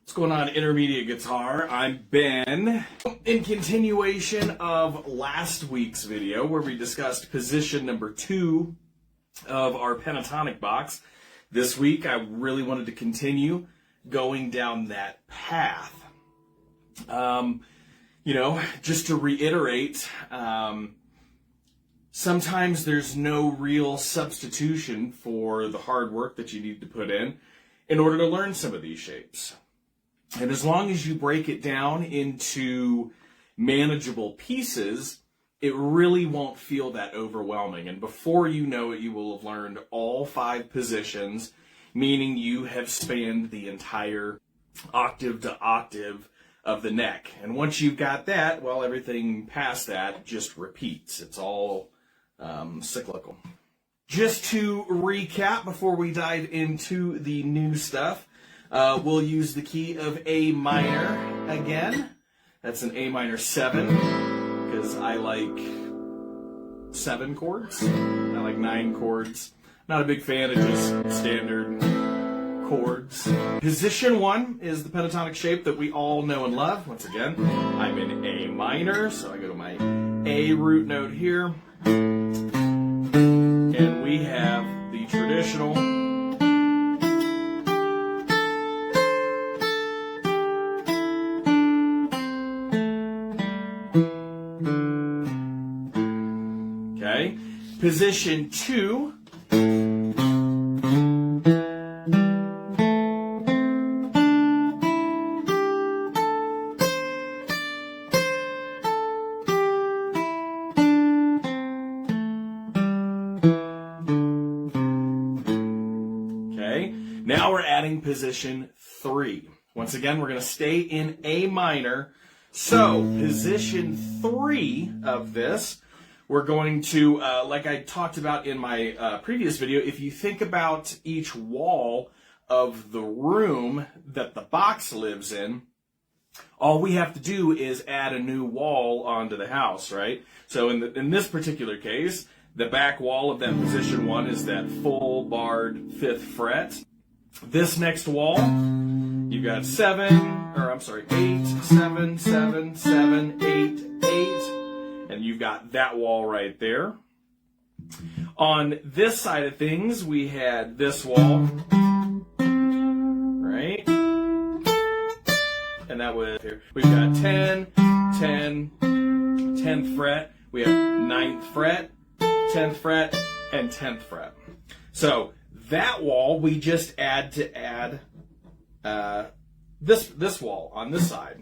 What's going on, intermediate guitar? I'm Ben. In continuation of last week's video where we discussed position number 2 of our pentatonic box, this week I really wanted to continue going down that path. Just to reiterate, sometimes there's no real substitution for the hard work that you need to put in order to learn some of these shapes. And as long as you break it down into manageable pieces, it really won't feel that overwhelming. And before you know it, you will have learned all 5 positions, meaning you have spanned the entire octave to octave of the neck. And once you've got that, well, everything past that just repeats. It's all cyclical. Just to recap before we dive into the new stuff, we'll use the key of A minor again. That's an A minor 7, because I like 7 chords. I like 9 chords. Not a big fan of just standard chords. Position 1 is the pentatonic shape that we all know and love. Once again, I'm in A minor, so I go to my A root note here. And we have the traditional Position 2 now we're adding position 3. Once again, we're going to stay in A minor. So, position 3 of this, we're going to, like I talked about in my previous video, if you think about each wall of the room that the box lives in, all we have to do is add a new wall onto the house, right? So in this particular case, the back wall of that position 1 is that full barred 5th fret. This next wall, you've got 8, 7, 7, 7, 8, 8. And you've got that wall right there. On this side of things, we had this wall, right? And that was here. We've got 10, 10, 10th fret. We have 9th fret, 10th fret, and 10th fret. So that wall, we just add this wall on this side.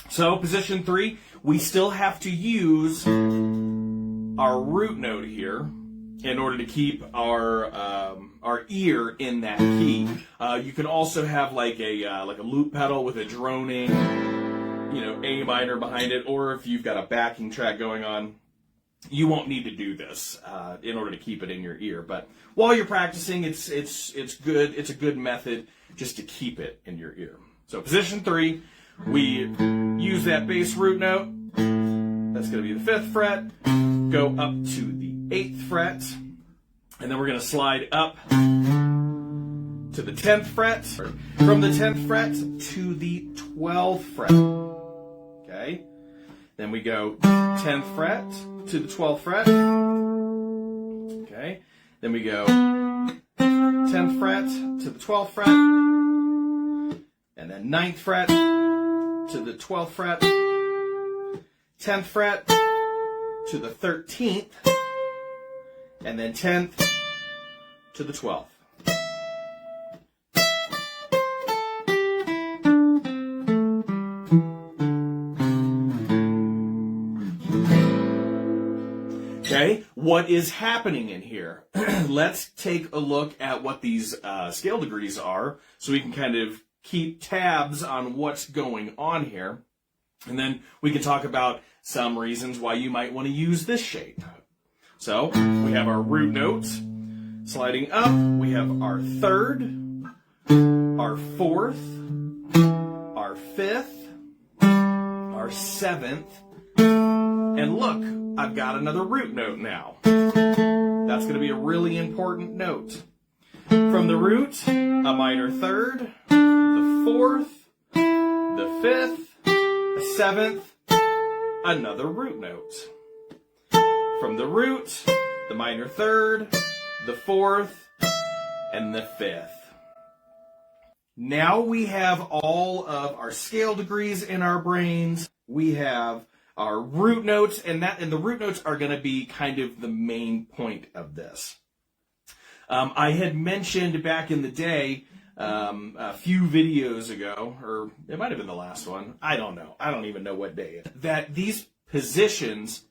So position 3, we still have to use our root note here in order to keep our ear in that key. You can also have like a loop pedal with a droning, A minor behind it, or if you've got a backing track going on, you won't need to do this in order to keep it in your ear. But while you're practicing, it's good. It's a good method just to keep it in your ear. So position 3. We use that bass root note. That's going to be the 5th fret. Go up to the 8th fret. And then we're going to slide up to the 10th fret. From the 10th fret to the 12th fret. Okay? Then we go 10th fret to the 12th fret. Okay? Then we go 10th fret to the 12th fret. And then 9th fret to the 12th fret, 10th fret to the 13th, and then 10th to the 12th. Okay, what is happening in here? Let's take a look at what these scale degrees are so we can kind of keep tabs on what's going on here. And then we can talk about some reasons why you might want to use this shape. So we have our root notes sliding up. We have our 3rd, our 4th, our 5th, our 7th, and look, I've got another root note now. That's going to be a really important note. From the root, a minor 3rd, the 4th, fifth, a seventh, another root note. From the root, the minor third, the fourth, and the fifth. Now we have all of our scale degrees in our brains. We have our root notes, and the root notes are going to be kind of the main point of this. I had mentioned back in the day, a few videos ago, or it might have been the last one, I don't know, I don't even know what day it is, that these positions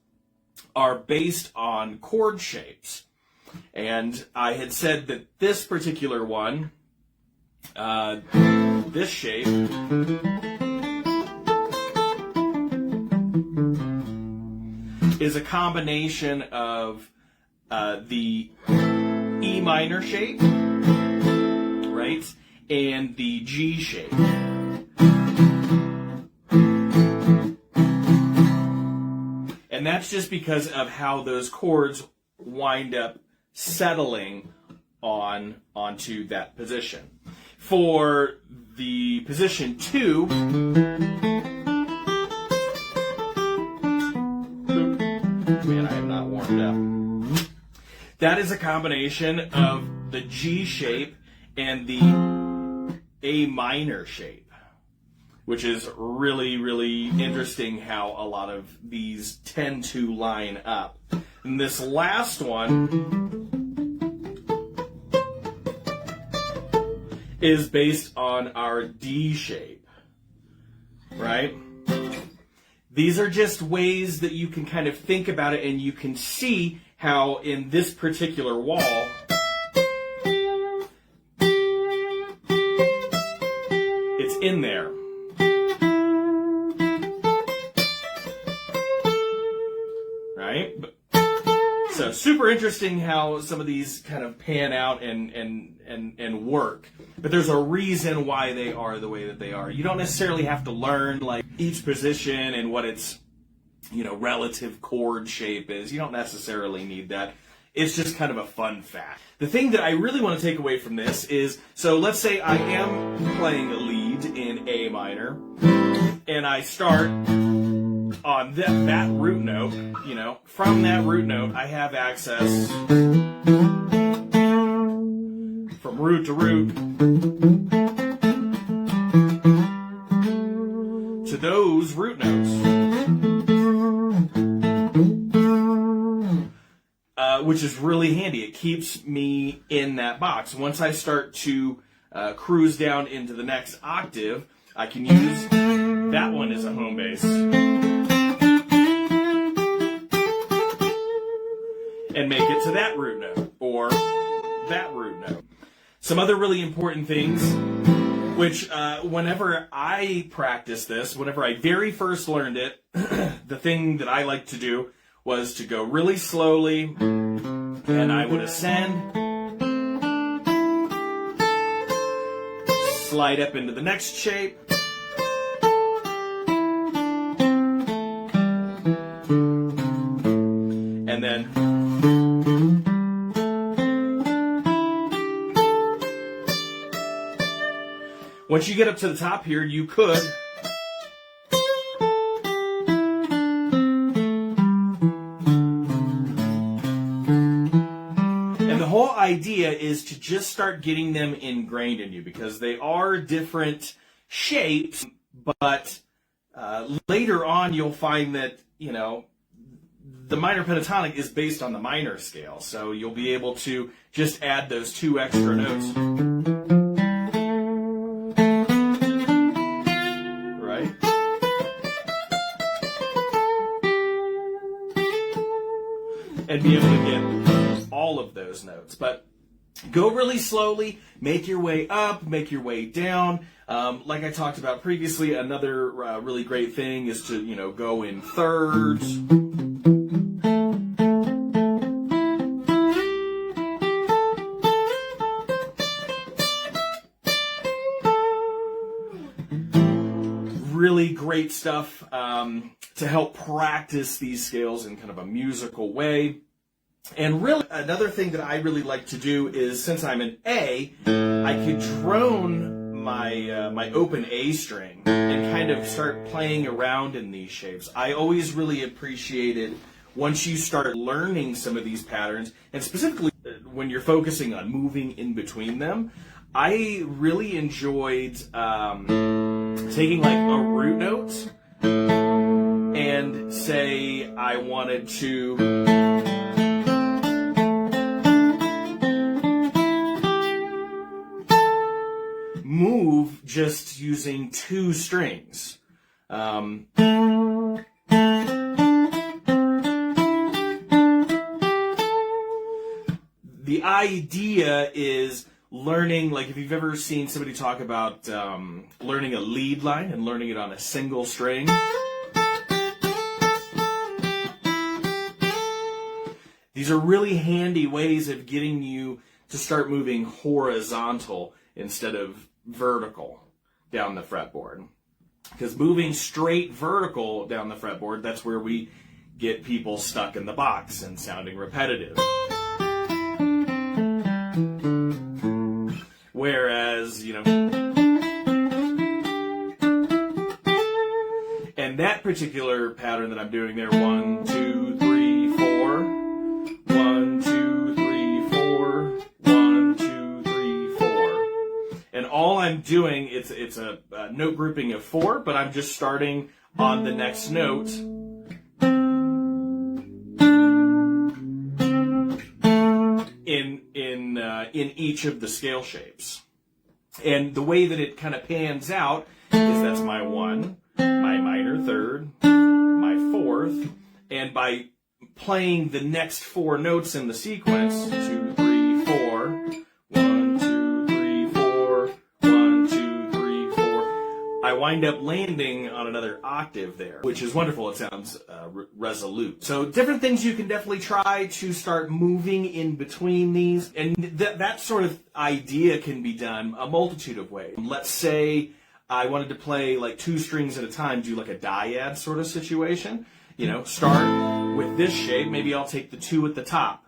are based on chord shapes. And I had said that this particular one, this shape, is a combination of the E minor shape, right, and the G shape. And that's just because of how those chords wind up settling onto that position. For the position 2, man, I am not warmed up. That is a combination of the G shape and the A minor shape, which is really, really interesting how a lot of these tend to line up. And this last one is based on our D shape, right? These are just ways that you can kind of think about it, and you can see how in this particular wall, it's in there. Right? So super interesting how some of these kind of pan out and work. But there's a reason why they are the way that they are. You don't necessarily have to learn like each position and what its, relative chord shape is. You don't necessarily need that. It's just kind of a fun fact. The thing that I really want to take away from this is, so let's say I am playing a lead in A minor, and I start on that root note, from that root note, I have access from root to root to those root notes, which is really handy. It keeps me in that box. Once I start to cruise down into the next octave, I can use that one as a home base and make it to that root note or that root note. Some other really important things, which whenever I practice this, whenever I very first learned it, the thing that I like to do was to go really slowly, and I would ascend, slide up into the next shape, and then once you get up to the top here, you could idea is to just start getting them ingrained in you, because they are different shapes, but later on you'll find that, the minor pentatonic is based on the minor scale, so you'll be able to just add those 2 extra notes. Right? And be able to get all of those notes. But go really slowly, make your way up, make your way down. Like I talked about previously, another really great thing is to, go in thirds. Really great stuff to help practice these scales in kind of a musical way. And really, another thing that I really like to do is, since I'm an A, I could drone my open A string and kind of start playing around in these shapes. I always really appreciated once you start learning some of these patterns, and specifically when you're focusing on moving in between them, I really enjoyed taking like a root note and say I wanted to move just using 2 strings. The idea is learning, like if you've ever seen somebody talk about learning a lead line and learning it on a single string. These are really handy ways of getting you to start moving horizontal instead of vertical down the fretboard. Because moving straight vertical down the fretboard, that's where we get people stuck in the box and sounding repetitive. Whereas, you know, and that particular pattern that I'm doing there, 1, 2, 3, 4, 1, 2, 3, 4, 1, 2, 3, 4. And all I'm doing, it's a note grouping of 4, but I'm just starting on the next note. In each of the scale shapes. And the way that it kind of pans out is that's my 1, my minor 3rd, my 4th, and by playing the next 4 notes in the sequence, 2, 3, 4, 1, 2, 3, 4, 1, 2, 3, 4, I wind up landing on another octave there, which is wonderful. It sounds resolute. So different things you can definitely try to start moving in between these. And that sort of idea can be done a multitude of ways. Let's say I wanted to play like 2 strings at a time, do like a dyad sort of situation. You know, start with this shape. Maybe I'll take the 2 at the top.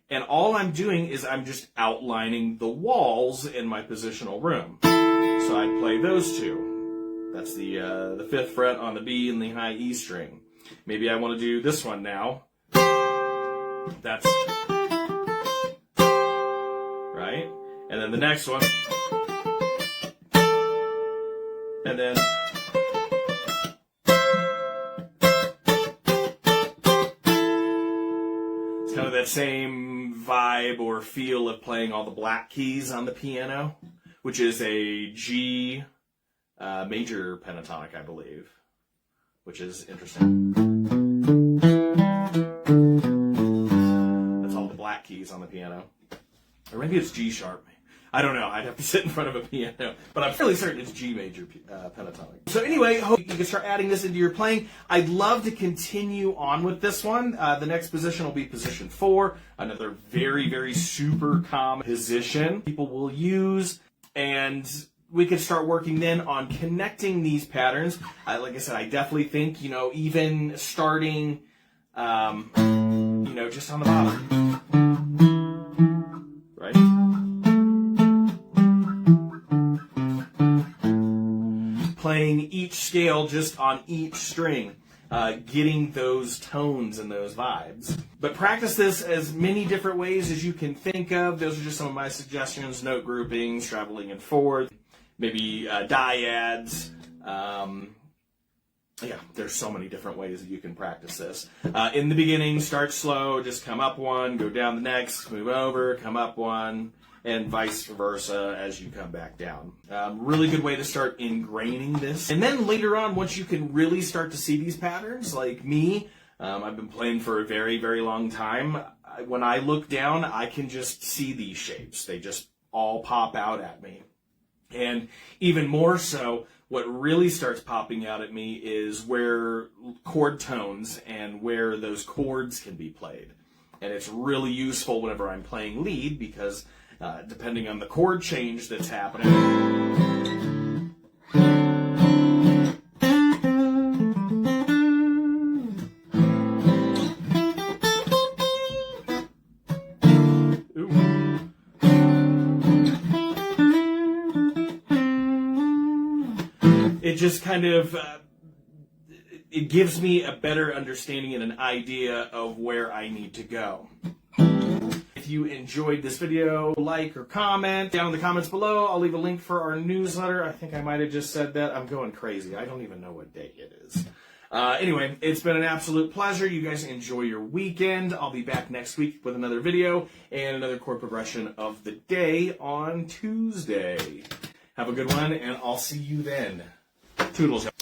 And all I'm doing is I'm just outlining the walls in my positional room. So I'd play those 2. That's the 5th fret on the B and the high E string. Maybe I want to do this one now. That's right. And then the next one. And then it's kind of that same vibe or feel of playing all the black keys on the piano, which is a G major pentatonic, I believe, which is interesting. That's all the black keys on the piano. Or maybe it's G sharp. I don't know. I'd have to sit in front of a piano, but I'm fairly certain it's G major pentatonic. So anyway, hope you can start adding this into your playing. I'd love to continue on with this one. The next position will be position 4, another very, very super common position people will use, and we could start working then on connecting these patterns. Like I said, I definitely think, you know, even starting, you know, just on the bottom, right? Playing each scale just on each string, getting those tones and those vibes. But practice this as many different ways as you can think of. Those are just some of my suggestions: note groupings, traveling and forth, maybe dyads. Yeah, there's so many different ways that you can practice this. In the beginning, start slow, just come up 1, go down the next, move over, come up 1, and vice versa as you come back down. Really good way to start ingraining this. And then later on, once you can really start to see these patterns, like me, I've been playing for a very, very long time. When I look down, I can just see these shapes. They just all pop out at me. And even more so, what really starts popping out at me is where chord tones and where those chords can be played. And it's really useful whenever I'm playing lead because depending on the chord change that's happening, it just kind of, it gives me a better understanding and an idea of where I need to go. If you enjoyed this video, like or comment down in the comments below. I'll leave a link for our newsletter. I think I might have just said that. I'm going crazy. I don't even know what day it is. Anyway, it's been an absolute pleasure. You guys enjoy your weekend. I'll be back next week with another video and another chord progression of the day on Tuesday. Have a good one, and I'll see you then. Toodles.